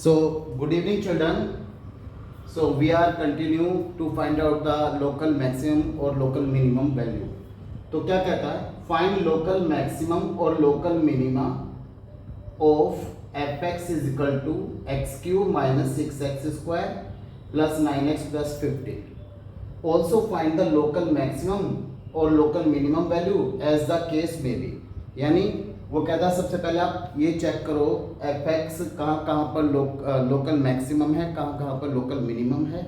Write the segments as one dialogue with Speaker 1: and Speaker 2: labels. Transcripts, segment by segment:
Speaker 1: So, good evening, children. So, we are continue to find out the local maximum or local minimum value. तो क्या कहता है? Find local maximum or local minima of fx is equal to x cube minus 6x square plus 9x plus 15. Also find the local maximum or local minimum value as the case may be. यानी वो कहता है सबसे पहले आप ये check करो F x कहाँ कहाँ पर लोकल मैक्सिमम है, कहाँ कहाँ पर लोकल मिनिमम है.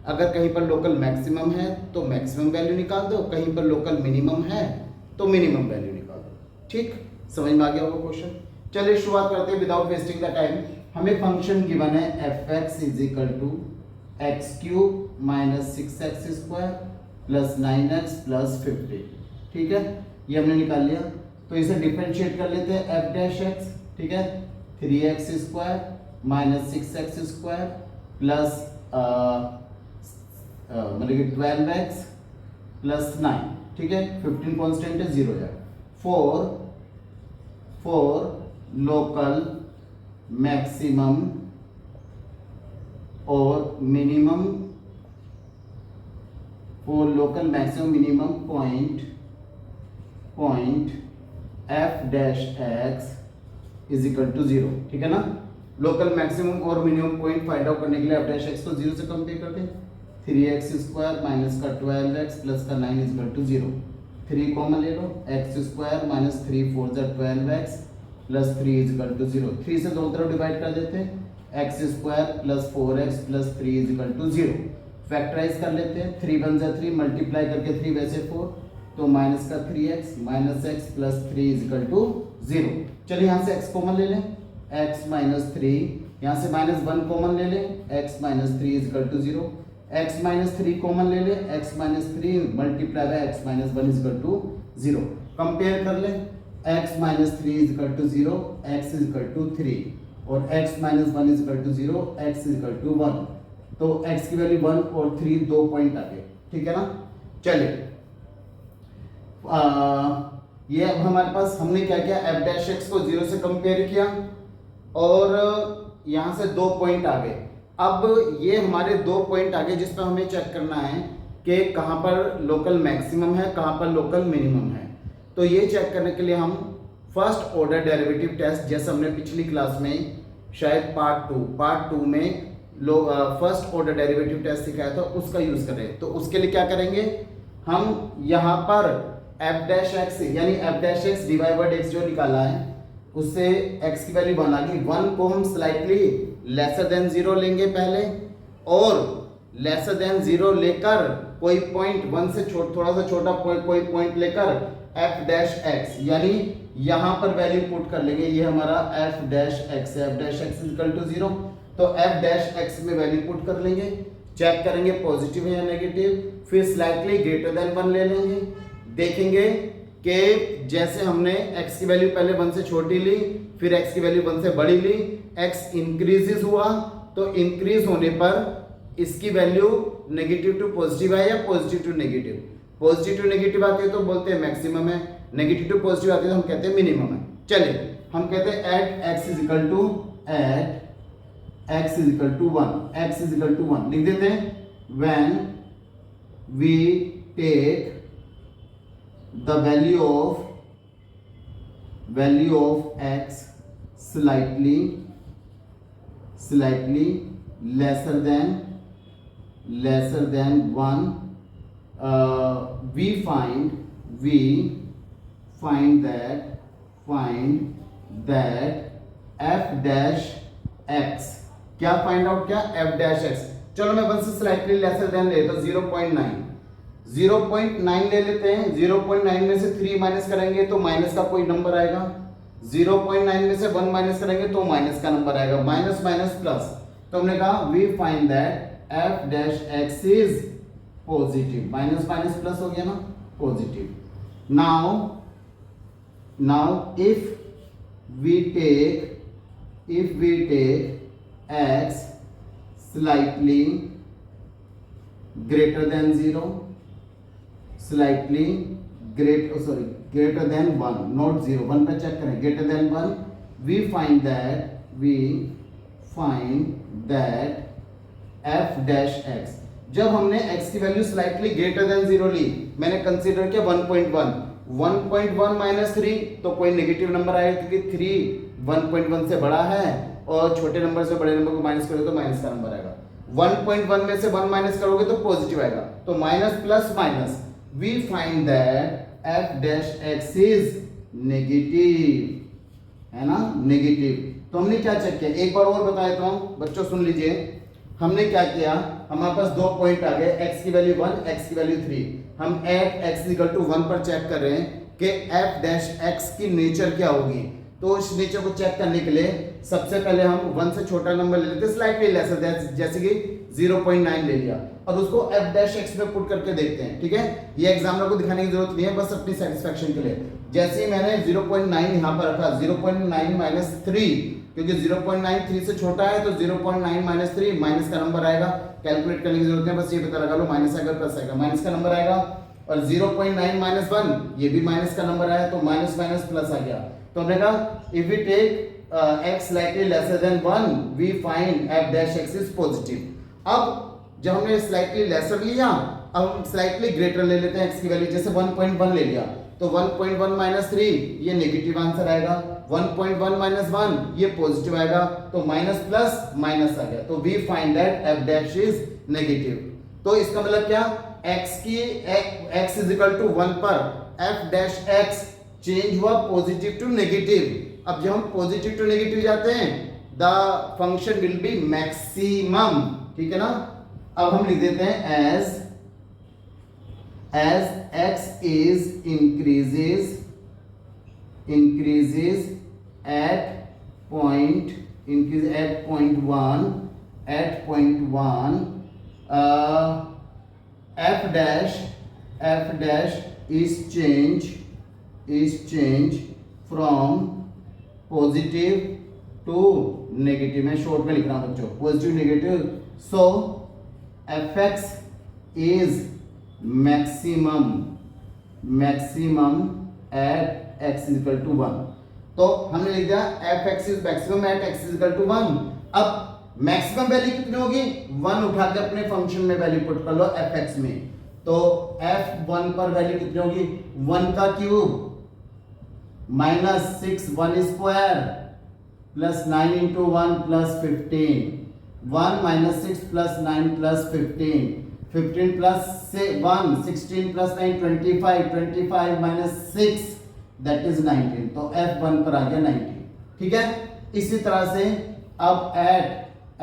Speaker 1: अगर कहीं पर लोकल मैक्सिमम है तो मैक्सिमम वैल्यू निकाल दो, कहीं पर लोकल मिनिमम है तो मिनिमम वैल्यू निकाल दो. ठीक, समझ में आ गया होगा क्वेश्चन. चलिए शुरुआत करते हैं विदाउट वेस्टिंग द टाइम. हमें फंक्शन गिवन है f x is equal to x cube minus 6x square plus 9x plus 15. ठीक है, ये हमने निकाल लिया. तो इसे डिफरेंशिएट कर लेते हैं एफ डैश एक्स. ठीक है, 3x square minus 6x square plus मतलब कि 12x प्लस 9. ठीक है, 15 कॉन्स्टेंट है, 0 है. फॉर लोकल मैक्सिमम और minimum, for local maximum minimum point f dash x is equal to 0. ठीक है ना. लोकल मैक्सिमम और मिनिमम पॉइंट फाइंड आउट करने के लिए एफ डैश एक्स को 0 से कंपेयर करते हैं. 3x स्क्वायर माइनस का 12x प्लस का 9 इज इक्वल टू 0. 3 कॉमन ले लो, X square minus 3 4 12x plus 3 is equal to 0. 3 से दोनों तरफ डिवाइड कर देते हैं. X square plus 4x plus 3 is equal to 0. Factorise कर लेते हैं. 3 वन जा 3, मल्टीप्लाई करके 3 वैसे 4, तो माइनस का 3x minus x plus 3 is equal to 0. चलिए यहाँ से x कॉमन ले लें, x माइनस 3, यहाँ से माइनस 1 कॉमन ले लें, x minus 3 is equal to 0. x minus 3 common ले लें, x minus 3 multiply by x minus 1 is equal to 0. Compare कर लें, x minus 3 is equal to 0, x is equal to 3 और x minus 1 is equal to 0, x is equal to 1. तो x की value 1 और 3 2 point आ गए. ठीक है ना. चलिए ये अब हमारे पास हमने क्या किया, एफ डैश एक्स को 0 से कंपेयर किया और यहां से 2 पॉइंट आ गए. अब ये हमारे 2 पॉइंट आ गए जिस पर हमें चेक करना है कि कहां पर लोकल मैक्सिमम है, कहां पर लोकल मिनिमम है. तो ये चेक करने के लिए हम फर्स्ट ऑर्डर डेरिवेटिव टेस्ट, जैसे हमने पिछली क्लास में शायद पार्ट टू में फर्स्ट ऑर्डर डेरिवेटिव टेस्ट सिखाया था, उसका यूज कर रहे हैं. तो उसके लिए क्या करेंगे, हम यहाँ पर एफ डैश एक्स यानी F dash x divide by x जो निकाला है उससे x की वैल्यू 1 आ गई. 1 को हम स्लाइटली लेसर देन 0 लेंगे पहले, और लेसर देन 0 लेकर कोई पॉइंट 1 से थोड़ा सा छोटा कोई पॉइंट लेकर एफ डैश एक्स यानी यहाँ पर वैल्यू पुट कर लेंगे. ये हमारा एफ डैश एक्स है, f dash x is equal to 0. तो एफ डैश एक्स में वैल्यू पुट कर लेंगे, चेक करेंगे पॉजिटिव है या नेगेटिव, फिर स्लाइटली ग्रेटर देन 1 ले लेंगे. देखेंगे कि जैसे हमने x की वैल्यू पहले 1 से छोटी ली, फिर x की वैल्यू 1 से बड़ी ली, x इंक्रीजेस हुआ, तो इंक्रीज होने पर इसकी वैल्यू नेगेटिव टू पॉजिटिव है या positive to negative. Positive to negative आती है तो बोलते हैं मैक्सिमम है, नेगेटिव टू पॉजिटिव आती है तो हम कहते हैं मिनिमम है. चलिए हम कहते हैं at x is equal to 1, x is equal to 1 लिख देते हैं. When we take the value of x slightly lesser than 1, we find that f dash x, क्या फाइंड आउट किया, f dash x. चलो मैं 1 से स्लाइटली लेसर देन लेता हूं, 0.9 ले लेते हैं. 0.9 में से 3 माइनस करेंगे तो माइनस का कोई नंबर आएगा. 0.9 में से 1 माइनस करेंगे तो माइनस का नंबर आएगा. माइनस माइनस प्लस, तो हमने कहा we find that f dash x is positive. Minus minus plus हो गया ना, positive. Now if we take x slightly greater than 0, greater than 1, not 0, 1 पे चेक करें, greater than 1, we find that f dash x. जब हमने x की value slightly greater than 0 ली, मैंने consider किया 1.1, 1.1 माइनस 3 तो कोई नेगेटिव नंबर आएगा क्योंकि 3 1.1 से बड़ा है और छोटे नंबर से बड़े नंबर को माइनस करोगे तो माइनस का नंबर आएगा। 1.1 में से 1 माइनस करोगे तो पॉजिटिव आएगा, तो minus plus minus, we find that f dash x is negative, है ना, नेगेटिव। तो हमने क्या चेक किया, एक बार और बता देता हूं बच्चों, सुन लीजिए। हमने क्या किया, हमारे पास दो पॉइंट आ गए, x की वैल्यू 1, x की वैल्यू 3। हम एट x इक्वल टू 1 पर चेक कर रहे हैं कि f डैश x की नेचर क्या होगी। तो इस नेचर को चेक करने के लिए सबसे पहले हम 1 से छोटा नंबर ले लेते हैं, स्लाइटली लेसर, जैसे कि 0.9 ले लिया और उसको f डैश x में पुट करके देखते हैं। ठीक है, ये एग्जामिनर को दिखाने की जरूरत नहीं है, बस अपनी सेटिस्फेक्शन के लिए। जैसे ही मैंने 0.9 यहाँ पर रखा, 0.9 माइनस 3, क्योंकि 0.9 3 से छोटा है तो 0.9 माइनस 3 माइनस का नंबर आएगा। कैलकुलेट करने की जरूरत है, बस ये पता लगा लो माइनस आएगा प्लस आएगा, माइनस का नंबर आएगा। और 0.9 माइनस 1 ये भी माइनस का नंबर आया तो माइनस माइनस प्लस आ गया। तो हमने कहा if we take x slightly lesser than 1 we find f dash x is positive। अब जब हमने स्लाइटली लेसर लिया, अब हम स्लाइटली ग्रेटर ले लेते हैं x की वैल्यू, जैसे 1.1 ले लिया तो 1.1 माइनस 3 ये नेगेटिव आंसर आएगा, 1.1 माइनस 1 ये पॉजिटिव आएगा, तो माइनस प्लस माइनस आ गया। तो we find that f dash is negative. तो इसका मतलब क्या, x इज इक्वल टू 1 पर f डैश x चेंज हुआ पॉजिटिव टू नेगेटिव। अब जब हम पॉजिटिव टू नेगेटिव जाते हैं the function will be maximum. ठीक है ना, अब हम लिख देते हैं as x is increases at point 1 f dash is change from positive to negative. मैं शॉर्ट में लिख रहा हूं बच्चों, positive negative. So f x is maximum at x is equal to 1। तो हमने लिख दिया f x is maximum at x is equal to 1। अब मैक्सिमम वैल्यू कितनी होगी, 1 उठा के अपने फंक्शन में वैल्यू पुट कर लो एफ एक्स में। तो f1 पर वैल्यू कितनी होगी, 1 का cube minus 6 1 square plus 9 into 1 plus 15, 1 minus 6 plus 9 plus 15, 15 plus 1 16 plus 9 25, 25 minus 6 that is 19। तो f1 पर आ गया 19। ठीक है, इसी तरह से अब at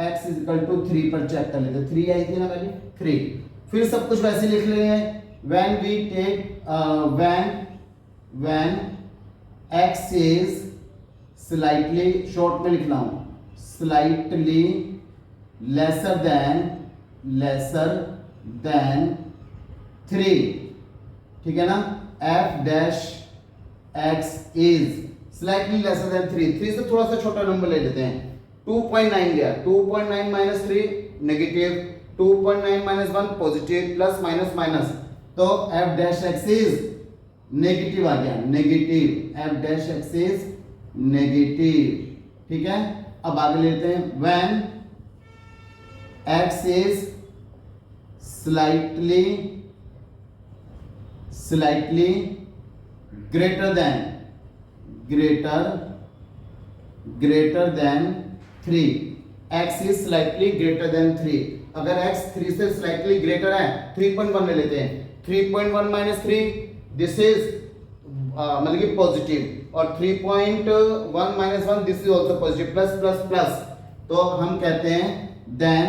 Speaker 1: x is equal to 3 पर चेक कर लेते, 3 आई थी ना वैल्यू 3। फिर सब कुछ वैसे लिख ले हैं, when we take when x is slightly, short में लिख रहा हूं, slightly lesser than 3। ठीक है ना, f dash x is slightly lesser than 3, 3 से थोड़ा सा छोटा नंबर ले लेते हैं, 2.9 गया, 2.9 minus 3 negative, 2.9 minus 1 positive, plus minus minus, तो f dash x is negative आ गया, negative, f dash x is negative. ठीक है, अब आगे लेते हैं, when x is slightly greater than 3, x is slightly greater than 3। अगर x 3 से स्लाइटली ग्रेटर है, 3.1 ले लेते हैं, 3.1 माइनस 3 दिस इज मतलब कि पॉजिटिव, और 3.1 minus 1 this is also positive, plus plus plus. तो हम कहते हैं then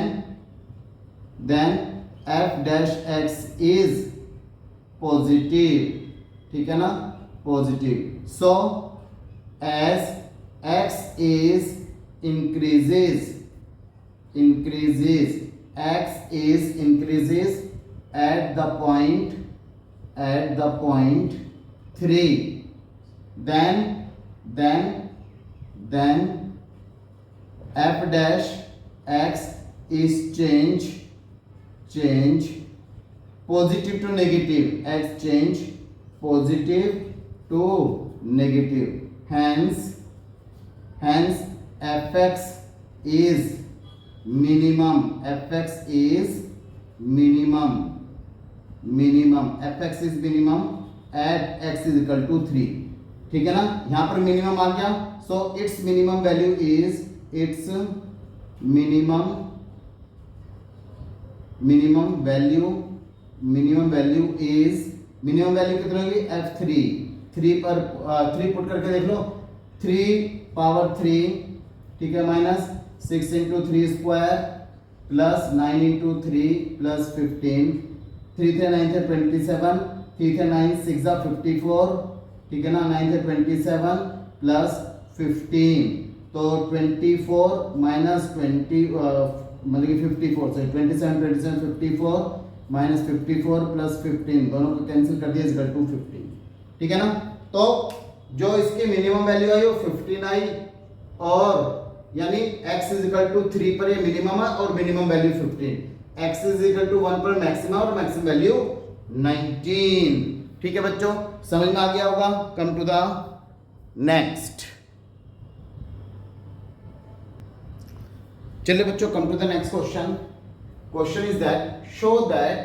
Speaker 1: f dash x is positive. ठीक है ना, positive. So as x is increases at the point 3, then f dash x is change positive to negative, x change positive to negative, hence fx is minimum, fx is minimum, fx is minimum at x is equal to 3. ठीक है ना, यहां पर minimum आ गया, so it's minimum value is, it's minimum value is, minimum value कितनी होगी, f3, 3 पर 3 put करके देख लो, 3 पावर 3, ठीक है, minus 6 into 3 square plus 9 into 3 plus 15, 3 थे 9 थे 27, 3 थे 9 6 जा 54, ठीक है ना, 9 थे 27 प्लस 15, तो 24 माइनस 20 मतलब कि 54 से 27 54 माइनस 54 प्लस 15 दोनों को कैंसिल कर दिया इज इक्वल टू 15, ठीक है ना। तो जो इसकी मिनिमम वैल्यू आई वो 15 आई, और यानी x इज इक्वल टू 3 पर ये मिनिमम है और minimum value 15, x is equal to 1 पर मैक्सिमम और मैक्सिमम वैल्यू 19, ठीक है बच्चों, समझ में आ गया होगा। कम टू द नेक्स्ट, चलिए बच्चों, come to the next question. Question is that show that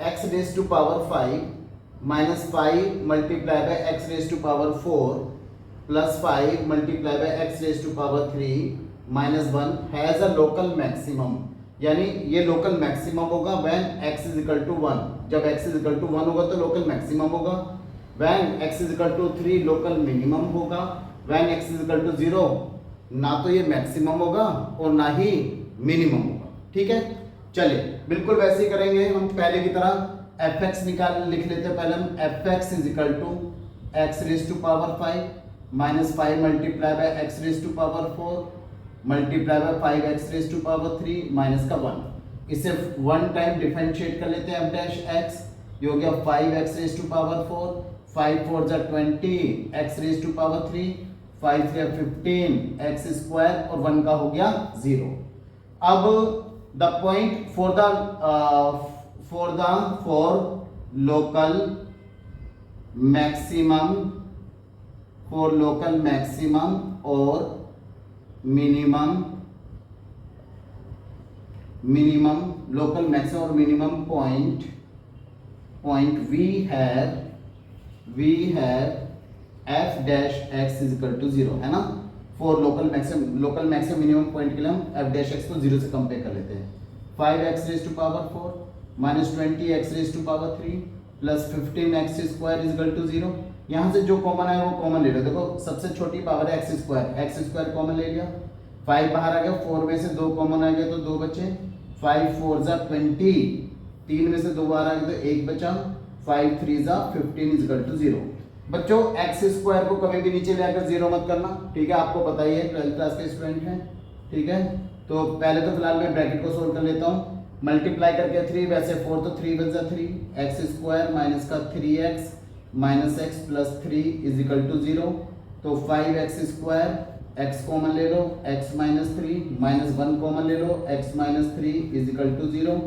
Speaker 1: x raise to power 5 minus 5 multiplied by x raised to power 4 plus 5 multiplied by x raised to power 3 minus 1 has a local maximum, यानी ये local maximum होगा when x is equal to 1, जब x is equal to 1 होगा तो local maximum होगा, when x is equal to 3 local minimum होगा, when x is equal to 0 ना तो ये मैक्सिमम होगा और ना ही मिनिमम होगा, ठीक है। चलिए बिल्कुल वैसे ही करेंगे हम पहले की तरह, fx निकाल लिख लेते हैं पहले हम, fx is equal to x raise to power 5 minus 5 multiply by x raise to power 4 multiply by 5x raise to power 3 minus का 1, इसे 1 टाइम डिफरेंशिएट कर लेते हैं f डैश x, ये हो गया 5x रेज टू पावर 4, 5 4 जा 20 x raise to power 3, 5 3 15 x square और 1 का हो गया 0। अब the point for local maximum or minimum local maximum or minimum point we have f dash x is equal to 0, है ना। for local maximum minimum point के लिए हम f dash x को 0 से कंपेयर कर लेते हैं, 5x raised to power 4 minus 20x raise to power 3 plus 15x square is equal to 0, यहाँ से जो कॉमन आया वो कॉमन ले लो, देखो सबसे छोटी पावर है x स्क्वायर कॉमन ले लिया, 5 बाहर आ गया, 4 में से 2 कॉमन आ गया तो 2 बचे, 5 4 जा 20, 3 में से 2 बाहर आ गया तो 1 बचा, 5 3 जा 15 इज इक्वल टू 0। बच्चों x स्क्वायर को कभी भी नीचे ले आकर 0 मत करना, ठीक है, आपको पता ही है 12th क्लास के स्टूडेंट हैं, ठीक है। तो पहले तो फिलहाल मैं ब्रैकेट को सोल्व कर लेता हूँ, मल्टीप्लाई करके 3 वैसे 4 तो 3 बच जा 3, x स्क्वायर माइनस का 3x minus x plus 3 is equal to 0, तो 5x स्क्वायर, x कॉमन ले लो, x माइनस 3 माइनस 1 कॉमन ले लो, x minus 3 is equal to 0,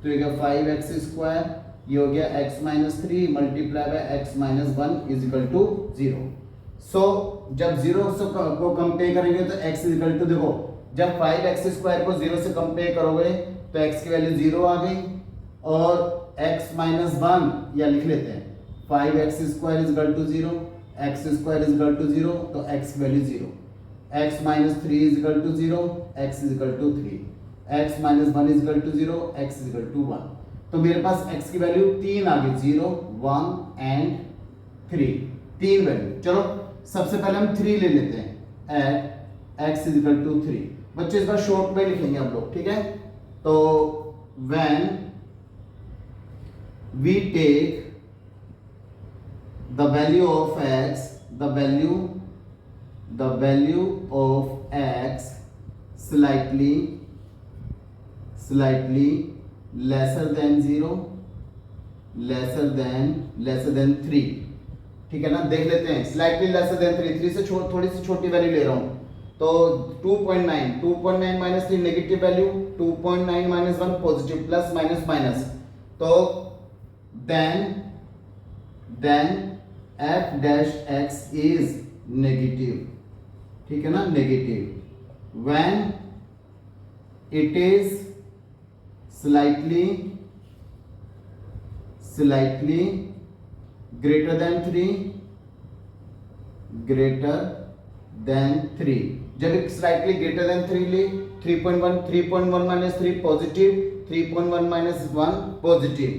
Speaker 1: तो ये 5x स्क्वायर, ये हो गया x minus 3 multiply by x minus 1 is equal to 0। So जब 0 से को कंपेयर करेंगे तो x इज इक्वल टू, देखो जब 5x स्क्वायर को 0 से कंपेयर करोगे तो x की वैल्यू 0 आ गई, और x माइनस 1 या लिख लेते हैं 5x square is equal to 0, x square is equal to 0, तो x की value 0, x minus 3 is equal to 0, x is equal to 3, x minus 1 is equal to 0, x is equal to 1, तो मेरे पास x की value 3 आ गई, 0 1 and 3, 3 value. चलो सबसे पहले हम 3 ले लेते हैं at x is equal to 3, बच्चे इस बार शॉर्ट में लिखेंगे आप लोग, ठीक है। तो when we take the value of x, the value of x slightly lesser than 0, lesser than 3, ठीक है ना। देख लेते हैं, slightly lesser than 3 से थोड़ी सी छोटी वैल्यू ले रहा हूं, तो 2.9 minus 3 negative value, 2.9 minus 1 positive, plus minus minus, तो then f dash x is negative, ठीक है ना, negative when it is slightly greater than 3 जब एक स्लाइटली ग्रेटर देन 3 ली 3.1 minus 3 positive 3.1 minus 1 positive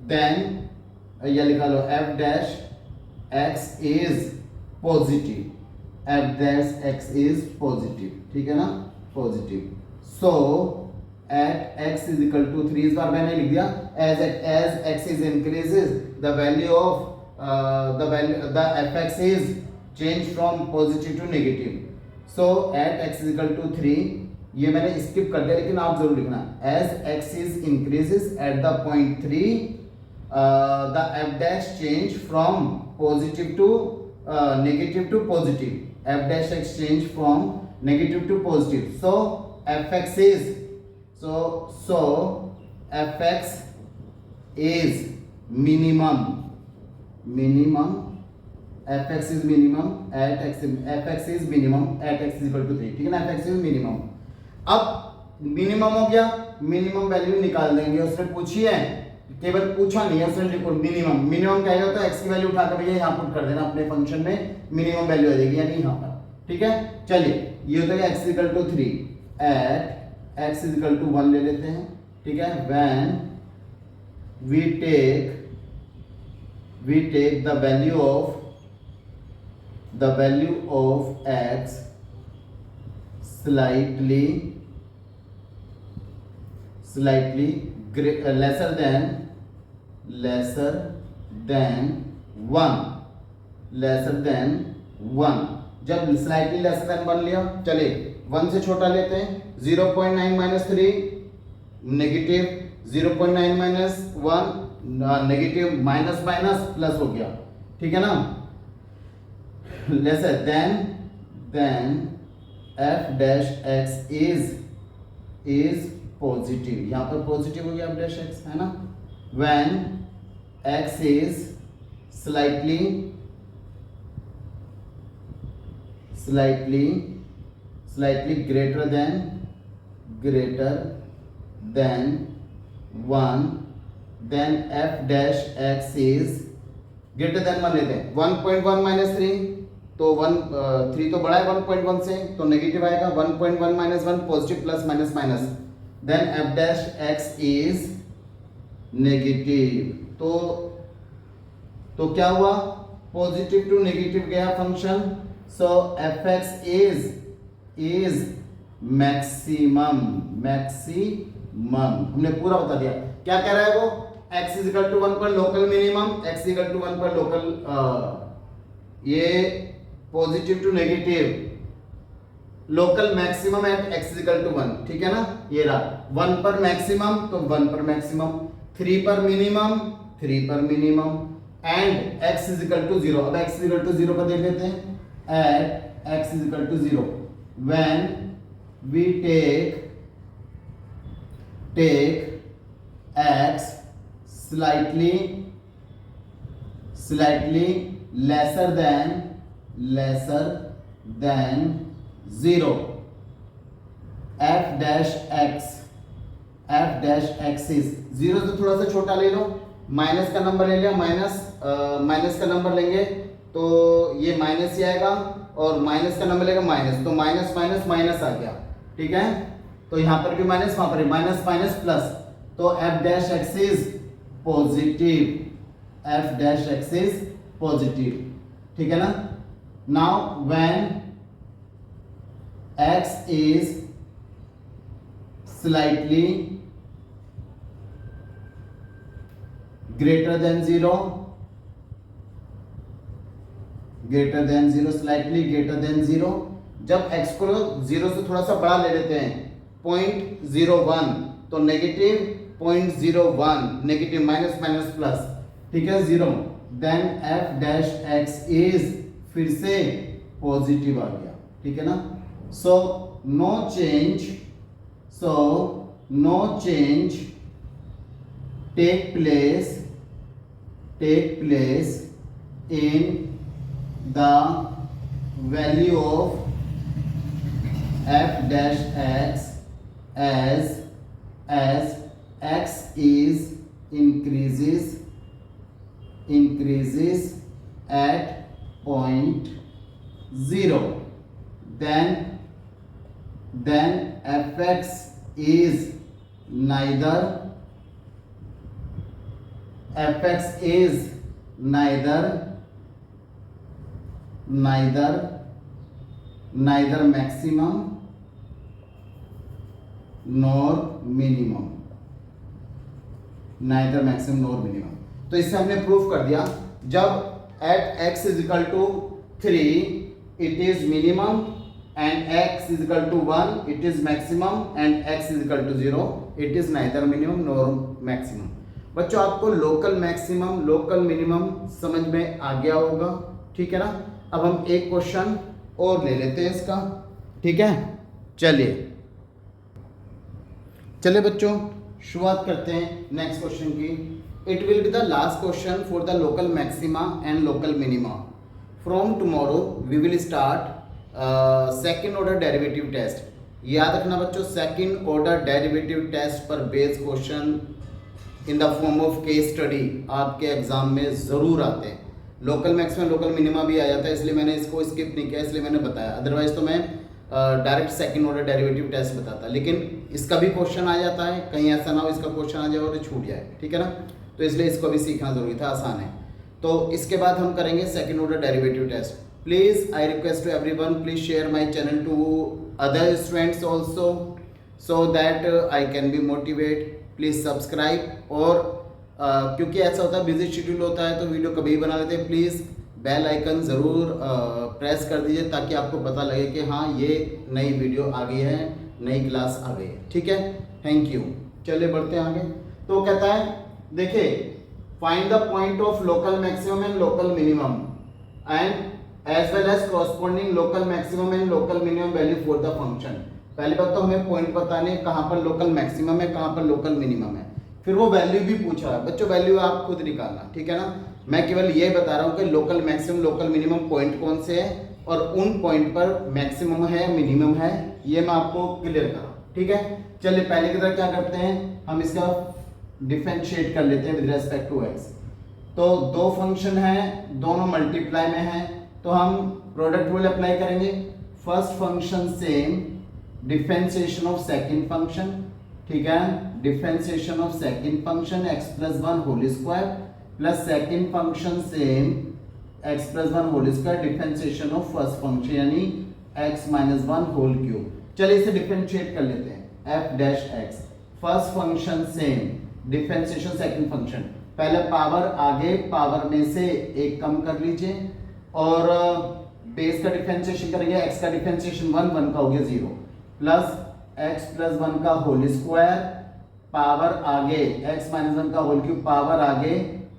Speaker 1: then ये लिखा लो f dash x is positive f dash x is positive ठीक है ना positive so at x is equal to 3 इस बार मैंने लिख दिया as x is increases the value of the fx is change from positive to negative so at x is equal to 3 ये मैंने skip कर दिया लेकिन आप जरूर लिखना as x is increases at the point 3 the f dash change from positive to negative to positive f dash x change from negative to positive so fx is so fx is minimum fx is minimum at x is minimum at x is equal to 3 ठीक है ना fx is minimum अब minimum हो गया minimum value निकाल देंगे उसने पूछी है केवल पूछा नहीं है उसने लिखो मिनिमम क्या होता है x की वैल्यू उठाकर भैया यहाँ पुट कर देना अपने फंक्शन में मिनिमम वैल्यू आ जाएगी यानी यहाँ पर ठीक है चलिए ये होता है x is equal to 3 at x is equal to 1 ले लेते हैं ठीक है when we take the value of x slightly lesser than 1 जब स्लाइटली लेसर देन 1 लिया चलिए 1 से छोटा लेते हैं 0.9 minus 3 negative 0.9 minus 1 negative minus minus plus हो गया ठीक है ना lesser than f dash x is positive यहाँ पर पॉजिटिव हो गया f डैश x है ना when x is slightly greater than 1 then f dash x is greater than 1 लेते हैं 1.1 माइनस 3 तो 3 तो बड़ा है 1.1 से तो नेगेटिव आएगा 1.1 minus 1 positive plus minus minus then f dash x is negative तो क्या हुआ पॉजिटिव टू नेगेटिव गया function so fx is maximum हमने पूरा बता दिया क्या कह रहा है वो x is equal to 1 पर local minimum x is equal to 1 पर लोकल ये positive to negative local maximum at x is equal to 1 ठीक है ना ये रहा 1 पर मैक्सिमम तो 1 पर मैक्सिमम 3 पर minimum and x is equal to 0 अब x is equal to 0 पर देख लेते हैं at x is equal to 0 when we take x slightly lesser than 0 f dash x is 0 से थोड़ा सा छोटा ले लो माइनस का नंबर ले लिया माइनस का नंबर लेंगे तो ये माइनस ही आएगा और माइनस का नंबर लेगा माइनस तो माइनस माइनस माइनस आ गया ठीक है तो यहाँ पर भी माइनस वहां पर माइनस माइनस प्लस तो f dash x is positive ठीक है ना now when x is slightly greater than 0 slightly greater than 0 जब x को 0 से थोड़ा सा बड़ा ले लेते हैं 0.01 तो negative 0.01 negative minus minus plus ठीक है 0 then f dash x is फिर से पॉजिटिव आ गया ठीक है ना so no change take place in the value of f dash x as x is increases at point 0, then fx is neither maximum nor minimum, तो इससे हमने प्रूफ कर दिया जब at x is equal to 3 it is minimum and x is equal to 1 it is maximum and x is equal to 0 it is neither minimum nor maximum। बच्चों आपको local maximum local minimum समझ में आ गया होगा, ठीक है ना। अब हम एक क्वेश्चन और ले लेते हैं इसका, ठीक है। चलिए बच्चों शुरुआत करते हैं नेक्स्ट क्वेश्चन की। It will be the last question for the local maxima and local minima. From tomorrow we will start second order derivative test. याद रखना बच्चों, सेकेंड ऑर्डर डेरिवेटिव टेस्ट पर based question in the form of case study आपके exam में ज़रूर आते हैं। Local maximum local minima भी आ जाता है, इसलिए मैंने इसको स्किप नहीं किया, इसलिए मैंने बताया। अदरवाइज तो मैं direct second order derivative test बताता, लेकिन इसका भी क्वेश्चन आ जाता है। कहीं ऐसा ना हो इसका क्वेश्चन आ जाए और छूट जाए, ठीक है ना। तो इसलिए इसको भी सीखना ज़रूरी था, आसान है। तो इसके बाद हम करेंगे second order derivative test. Please I request to everyone, please share my channel to other students also so that I can be motivate. Please subscribe. और क्योंकि ऐसा होता है बिजी शेड्यूल होता है तो वीडियो कभी बना लेते हैं, प्लीज़ बेल आइकन ज़रूर प्रेस कर दीजिए ताकि आपको पता लगे कि हाँ ये नई वीडियो आ गई है, नई क्लास आ गई है, ठीक है। Thank you. चलिए बढ़ते हैं आगे। तो कहता है देखिए, find the point of local maximum and local minimum and as well as corresponding local maximum and local minimum value for the function. पहली बात तो हमें पॉइंट बताने कहाँ पर लोकल मैक्सिमम है, कहाँ पर लोकल मिनिमम है। फिर वो वैल्यू भी पूछा है बच्चों, वैल्यू आप खुद निकालना, ठीक है ना। मैं केवल ये बता रहा हूँ कि local maximum local minimum point कौन से है और उन पॉइंट पर मैक्सिमम है मिनिमम है, ये मैं आपको क्लियर कर रहा हूँ, ठीक है। चलिए पहले की तरह क्या करते हैं, हम इसका डिफरेंशिएट कर लेते हैं विद रेस्पेक्ट टू एक्स। तो दो फंक्शन है, दोनों मल्टीप्लाई में है, तो हम प्रोडक्ट रूल अप्लाई करेंगे। First function same, differentiation of second function, ठीक है। Differentiation of second function x plus 1 whole square plus second function same x plus 1 whole square differentiation of first function यानी x minus 1 whole cube. चलिए इसे differentiate कर लेते हैं। f dash x first function same, differentiation second function, पहले power आगे power में से एक कम कर लीजिए और बेस का डिफरेंशिएशन करेंगे। x का डिफरेंशिएशन 1 का हो गया 0 प्लस x प्लस 1 का होल स्क्वायर पावर आगे x माइनस 1 का होल क्यूब पावर आगे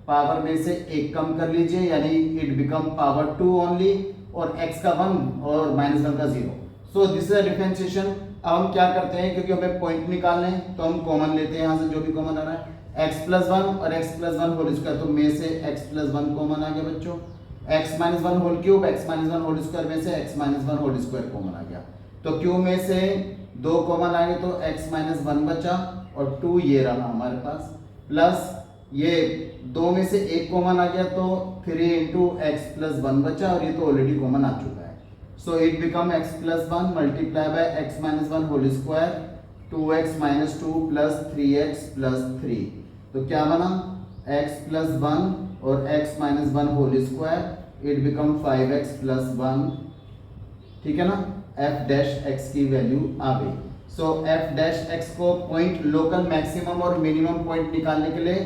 Speaker 1: पावर में से एक कम कर लीजिए यानी इट बिकम पावर 2 ओनली और x का 1 और माइनस 1 का 0। So this is a differentiation. अब हम क्या करते हैं, क्योंकि हमें पॉइंट निकालने हैं तो हम कॉमन लेते हैं यहाँ से जो भी कॉमन आ रहा है। x प्लस 1 और x प्लस 1 होल स्क्वायर, तो में से x प्लस 1 कॉमन आ गया बच्चों। x minus 1 whole cube x minus 1 whole square में से x minus 1 whole square common आ गया। तो क्यूब में से 2 कॉमन आएंगे तो x माइनस 1 बचा और 2 ये रहा हमारे पास, प्लस ये 2 में से 1 कॉमन आ गया तो 3 इंटू एक्स प्लस 1 बचा और ये तो ऑलरेडी कॉमन आ चुका है। So it become x plus 1 multiply by x minus 1 whole square 2x minus 2 plus 3x plus 3। तो क्या बना x प्लस 1 और x minus 1 whole square, it become 5x plus 1, ठीक है ना। f डैश x की वैल्यू आ गई। सो f डैश x को पॉइंट लोकल मैक्सिमम और मिनिमम पॉइंट निकालने के लिए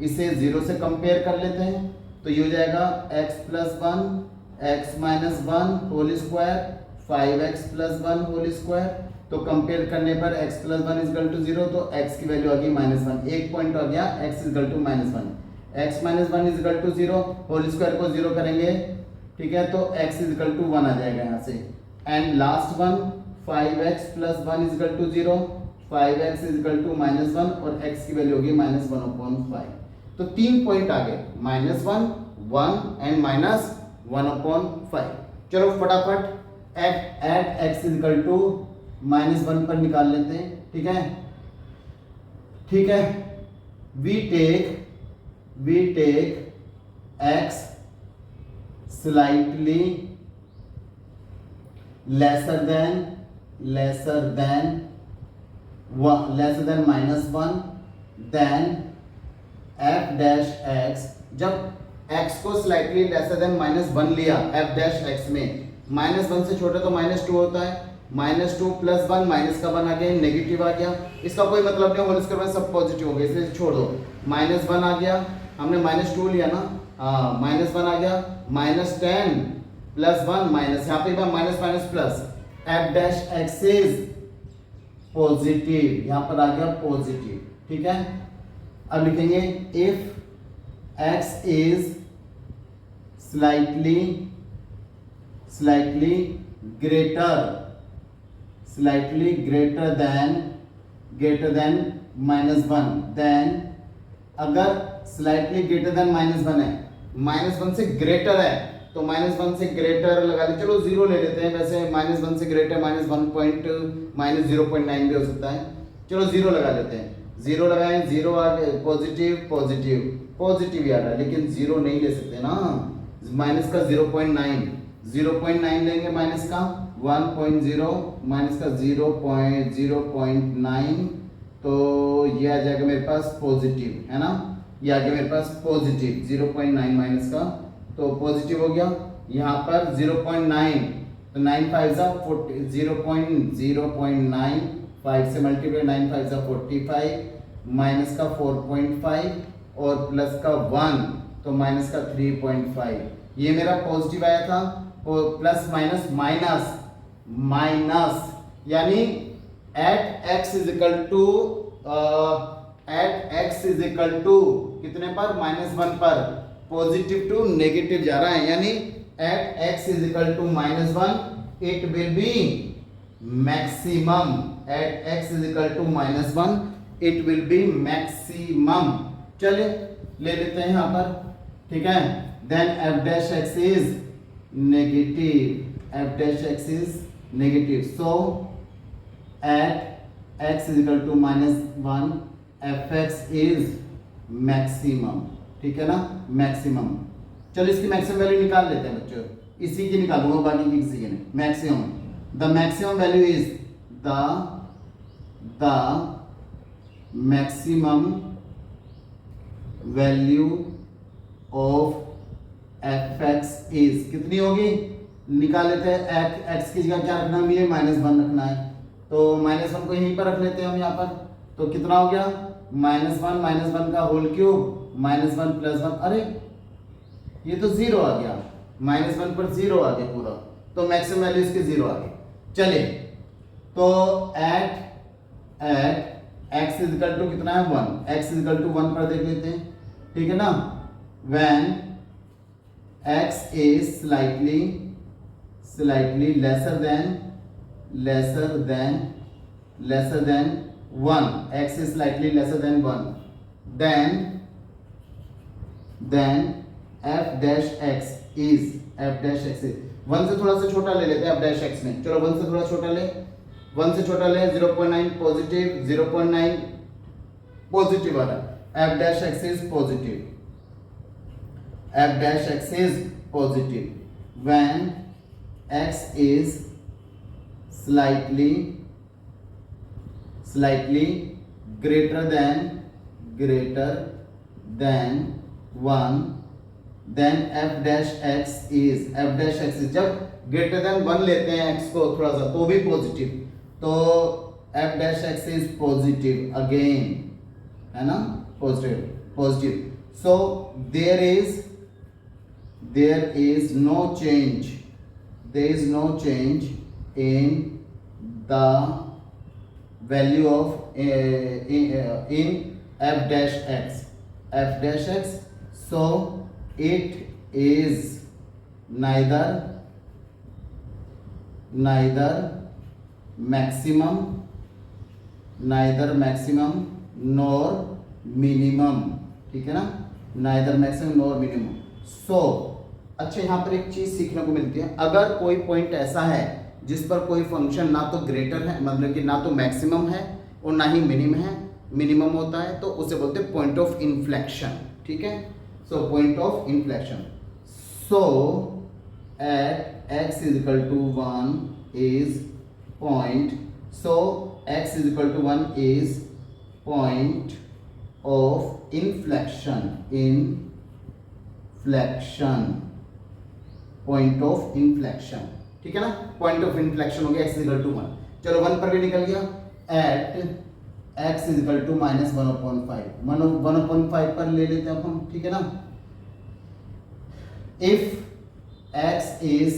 Speaker 1: इसे 0 से कंपेयर कर लेते हैं। तो ये हो जाएगा x plus 1 x minus 1 whole square 5x plus 1 whole square. तो कंपेयर करने पर x plus 1 is equal to 0 तो x की वैल्यू आ गई -1, एक पॉइंट आ गया x is equal to -1। x minus 1 is equal to 0, whole square को 0 करेंगे, ठीक है, तो x इज इक्वल टू 1 आ जाएगा यहाँ से। And last one 5x plus 1 is equal to 0, 5x is equal to -1 और x की वैल्यू होगी -1/5। तो 3 पॉइंट आ गए, -1, 1 एंड -1/5। चलो फटाफट at x is equal to -1 पर निकाल लेते हैं, ठीक है, ठीक है। We take x slightly lesser than -1 then f dash x, जब x को स्लाइटली लेसर देन -1 लिया f dash x में, -1 से छोटा तो -2 होता है, -2 + 1 माइनस का 1 आ गया, नेगेटिव आ गया, इसका कोई मतलब नहीं, होल स्क्वायर में सब पॉजिटिव हो गया इसलिए छोड़ दो। -1 आ गया, हमने -2 लिया ना, -1 आ गया, -10 + 1 माइनस, यहाँ पे एक बार minus minus plus, f dash x is positive, यहाँ पर आ गया पॉजिटिव, ठीक है। अब लिखेंगे if x is slightly greater than -1, then अगर स्लाइटली ग्रेटर देन -1 है, -1 से ग्रेटर है तो -1 से ग्रेटर लगा ले, चलो 0 ले लेते हैं, वैसे -1 से ग्रेटर -0.9 भी हो सकता है, चलो 0 लगा लेते हैं, 0 लगाएं, 0 आ गया, पॉजिटिव ही आ रहा है, लेकिन 0 नहीं ले सकते ना, माइनस का 0.9 लेंगे, माइनस का 1.0 माइनस का 0.9, तो ये आ जाएगा मेरे पास पॉजिटिव, है ना, ये आ गया मेरे पास पॉजिटिव 0.9 माइनस का, तो पॉजिटिव हो गया। यहाँ पर 0.9 तो 9 5 40, 0.9 5 से मल्टीप्लाई, 9 5 45, माइनस का 4.5 और प्लस का 1 तो माइनस का 3.5, ये मेरा पॉजिटिव आया था, और प्लस माइनस यानी at x is equal to कितने पर, -1 पर, पॉजिटिव टू नेगेटिव जा रहा है, यानी at x is equal to -1 it will be maximum, at x is equal to -1 it will be maximum. चलिए ले लेते हैं यहाँ पर, ठीक है, then f dash x is negative, so at x is equal to -1 fx is maximum, ठीक है ना, मैक्सिमम। चलो इसकी मैक्सिमम वैल्यू निकाल लेते हैं बच्चों, इसी की निकालूंगा, बाकी की किसी की नहीं। Maximum, the maximum value is the maximum value of fx is कितनी होगी, निकाल लेते हैं। x की जगह क्या रखना है, -1 रखना है, तो -1 को यहीं पर रख लेते हैं हम यहाँ पर, तो कितना हो गया, -1 का होल क्यूब, -1 + 1, अरे ये तो 0 आ गया, -1 पर 0 आ गया पूरा, तो मैक्सिमम वैल्यू इसकी 0 आ गई। चलिए तो at x is equal to कितना है, 1, x इज इक्वल टू 1 पर देख लेते हैं, ठीक है ना, when x is slightly lesser than 1, x is slightly lesser than 1, then f dash x is 1 से थोड़ा सा छोटा ले लेते हैं f dash x में, चलो 1 से थोड़ा छोटा ले, 0.9 पॉजिटिव, 0.9 पॉजिटिव आ रहा है, f dash x is positive when x is slightly greater than 1, then f dash x is जब greater than 1 लेते हैं x को थोड़ा सा तो भी पॉजिटिव, तो f dash x is positive again, है ना, positive, so there is no change in the value of in f dash x, so it is neither maximum nor minimum, ठीक है ना, neither maximum nor minimum। so अच्छा यहाँ पर एक चीज सीखने को मिलती है, अगर कोई पॉइंट ऐसा है जिस पर कोई फंक्शन ना तो ग्रेटर है, मतलब कि ना तो मैक्सिमम है और ना ही मिनिमम होता है, तो उसे बोलते हैं पॉइंट ऑफ इन्फ्लेक्शन। ठीक है, so point of inflection. So at x is equal to 1 is point, so x is equal to 1 is point of inflection, point of inflection। ठीक है ना, पॉइंट ऑफ इन्फ्लेक्शन हो गया x is equal to 1। चलो 1 पर भी निकल गया, eight x is equal to -1/5, 1/5 पर ले लेते हैं अब हम। ठीक है ना, if x is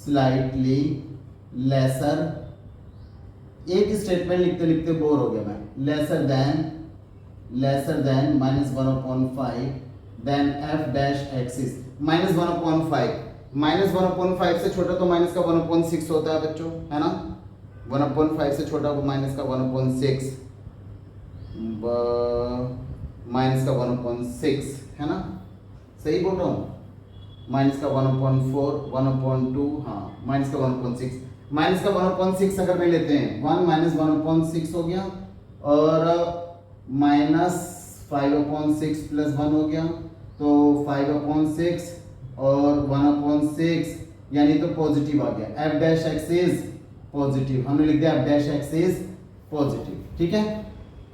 Speaker 1: slightly lesser, एक स्टेटमेंट लिखते लिखते बोर हो गया मैं, lesser than -1/5, then f dash x is -1/5 से छोटा तो माइनस का 1/6 होता है बच्चों, है ना। 1/5 से छोटा माइनस का 1/6, माइनस का 1/6 है ना, सही बोल रहा हूँ। माइनस का 1/4, 1/2, हाँ माइनस का 1/6, माइनस का 1/6 अगर ले लेते हैं, 1 माइनस 1/6 हो गया और माइनस 5/6 प्लस 1 हो गया, तो 5/6 और 1/6 यानी तो पॉजिटिव आ गया। f dash x is positive, हमने लिख दिया f dash x is positive. ठीक है,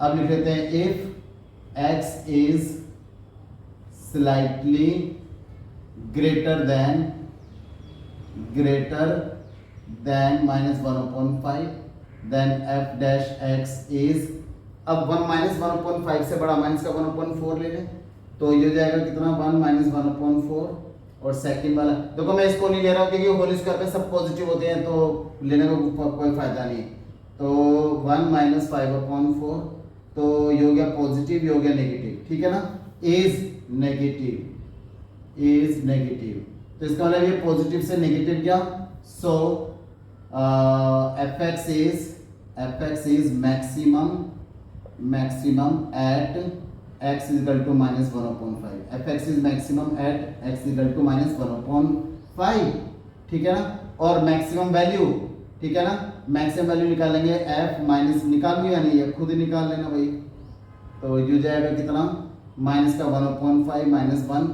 Speaker 1: अब लिख लेते हैं if x is slightly greater than -1/5, then f dash x is, अब 1 माइनस 1/5 से बड़ा माइनस का 1/4 ले लें, तो ये हो जाएगा कितना, 1 माइनस 1/4। और सेकंड वाला देखो मैं इसको नहीं ले रहा हूँ क्योंकि होल स्क्वायर पे सब पॉजिटिव होते हैं, तो लेने का कोई फायदा नहीं। तो 1 माइनस 5/4, तो ये हो गया पॉजिटिव, ये हो गया नेगेटिव। ठीक है ना, इज नेगेटिव, तो इसका मतलब ये पॉजिटिव से नेगेटिव गया। So fx is maximum at x is equal to -1/5, fx is maximum at x is equal to -1/5। ठीक है ना, और मैक्सिमम वैल्यू, ठीक है ना, मैक्सिमम वैल्यू निकालेंगे f माइनस, निकाल लिया नहीं है, खुद ही निकाल लेना भाई। तो ये जाएगा कितना, माइनस का 1/5 माइनस 1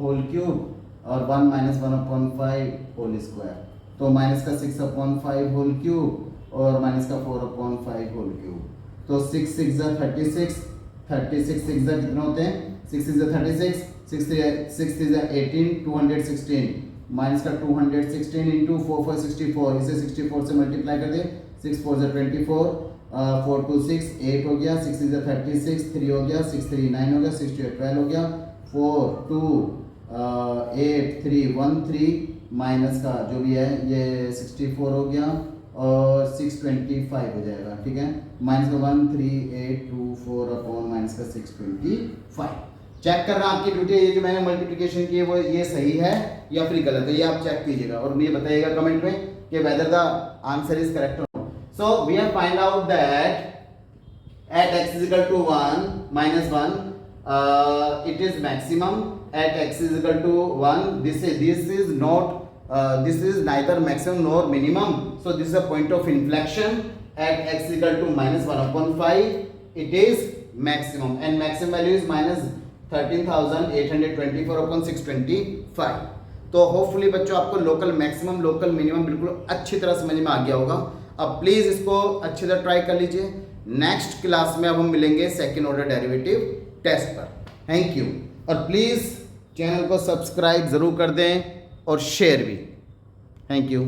Speaker 1: होल क्यूब और 1 माइनस 1/5 होल स्क्वायर, तो माइनस का 6/5 होल क्यूब और माइनस का 4/5 होल क्यूब, तो 6 6 36, 36 6 कितने होते हैं, 6 6 36, 6 3 18, 216 माइनस का 216 इंटू 4 4 64, इसे 64 से मल्टीप्लाई कर दे, 6 4 24, 4 2 6 8 हो गया, 6 6 36, 3 हो गया, 6 3 9 हो गया, 6 2 12 हो गया, 4 2 8 3 1 3 माइनस का जो भी है ये 64 हो गया और 625 हो जाएगा। ठीक है, माइनस का 1 3 8 2 4 अपॉन माइनस का 625। चेक करना आपकी ड्यूटी है, ये जो मैंने मल्टीप्लिकेशन की है वो ये सही है या फिर गलत है, ये आप चेक कीजिएगा और मुझे बताइएगा कमेंट में कि whether the answer is correct. So we have find out that at x is equal to 1 minus 1 it is maximum, at x is equal to 1 this is not this is neither maximum nor minimum, so this is a point of inflection। at x is equal to -1/5 it is maximum and maximum value is -13,824/625। तो hopefully बच्चों आपको local maximum local minimum बिल्कुल अच्छी तरह समझ में आ गया होगा। अब प्लीज़ इसको अच्छी तरह ट्राई कर लीजिए। नेक्स्ट क्लास में अब हम मिलेंगे सेकेंड ऑर्डर डेरिवेटिव टेस्ट पर। थैंक यू, और प्लीज़ चैनल को सब्सक्राइब ज़रूर कर दें और शेयर भी। Thank you.